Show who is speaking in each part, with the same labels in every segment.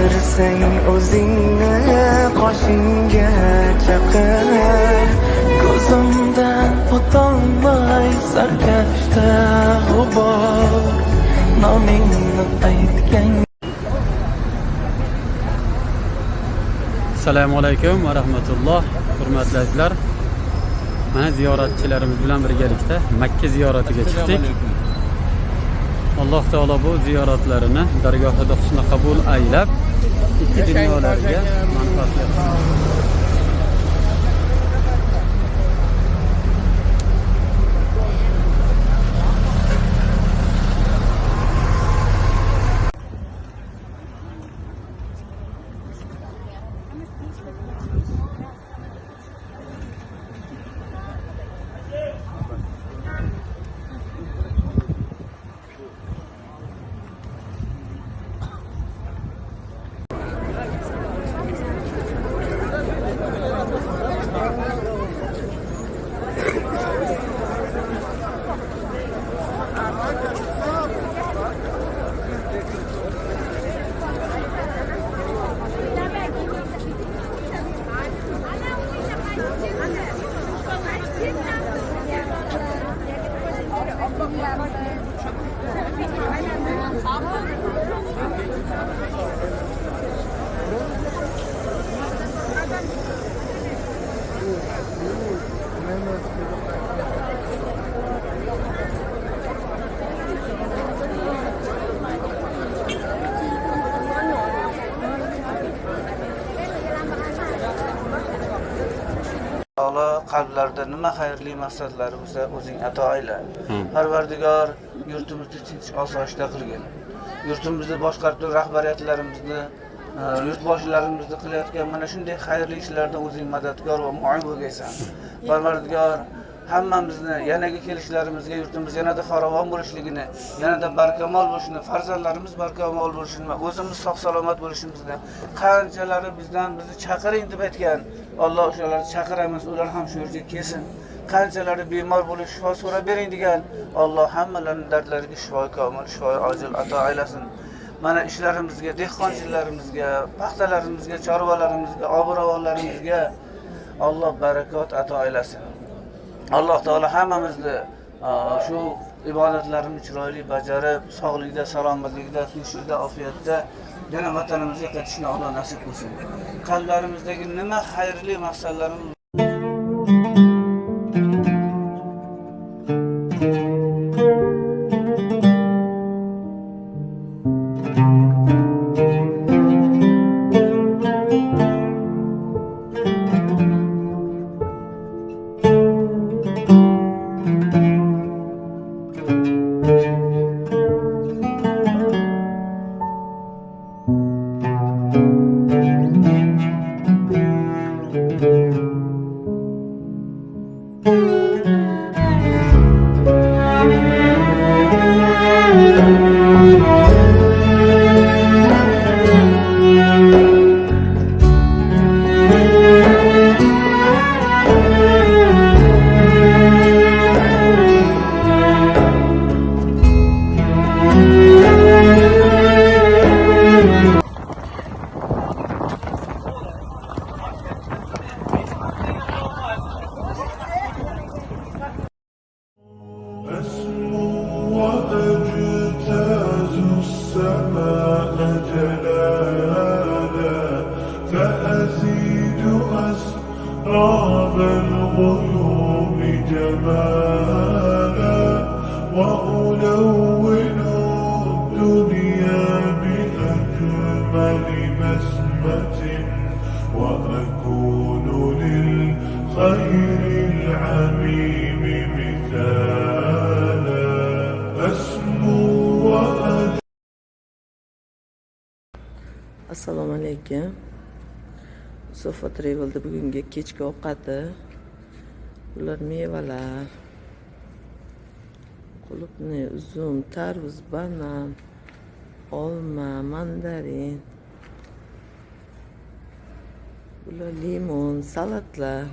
Speaker 1: bersang o'zingni qoshingga chaqir, ko'zimdan o'tolmay sarkashda g'ubor, nomingni aytgan.
Speaker 2: Assalomu alaykum va rahmatulloh. Hurmatli azizlar, mana ziyoratchilarimiz bilan birgalikda Makka ziyoratiga chiqdik. Alloh taolo bu ziyoratlarini dargohida husni qabul aylab, ikki dunyolarga manfaat bersin.
Speaker 3: Allah qalblarda nima xayrli maqsadlari bo'lsa o'zing ato ayla. Parvardigor yurtimizni tinch osoyishta qilgin. Yurtimizni boshqarib turgan rahbariyatlarimizni, yurtboshlarimizni qilayotgan mana shunday xayrli ishlarda o'zing madadkor va mu'in bo'lgaysan. Parvardigor hammamizni yanaga kelishlarimizga, yurtimiz yanada farovon bo'lishligini, yanada barkamol bo'lishini, farzandlarimiz barkamol bo'lishini, o'zimiz sog' salomat bo'lishimizni, qanchalari bizni chaqiring deb aytgan, Alloh o'shalarni chaqiramiz, ular ham shu yerga kelsin. Qanchalari bemor bo'lib shifo so'rab bering degan, Alloh hammalarining dardlariga shifo komil, shifo ojil ato aylasin. Mana ishlarimizga, dehqonchilarimizga, paxtalarimizga, chorvalarimizga, obro'larimizga Alloh barakot ato aylasin. Alloh taolo hammamizni shu ibodatlarni chiroyli bajarib, sog'likda, salomatlikda, tinchlikda, ofiyatda yana vatanimizga qaytishni Alloh nasib qilsin. Qalblarimizdagi nima xayrli maqsadlarimiz
Speaker 4: وأجتاز السماء جلالا فأزيد أسراب الغيوم جمالا وألون الدنيا بأجمل بسمة وأكون للخير العميم مثالا أسمو
Speaker 5: Assalomu alaykum. Sofa Travel'da bugungi kechki ovqati. Bular mevalar. Qulupni, uzum, tarvuz, banan, olma, mandarin. Bular limon, salatlar.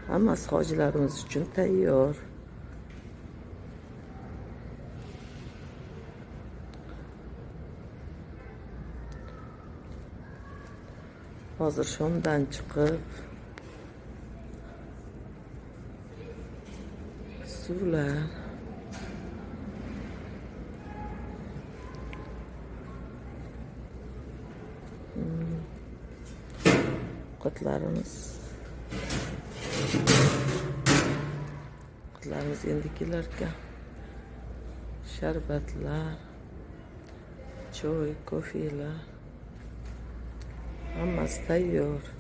Speaker 5: Hammasi hojilarimiz uchun tayyor. Hozir shomdan chiqib suvlar ovqatlarimiz endi kelarkan. Sharbatlar, choy, kofelar hammasi tayyor.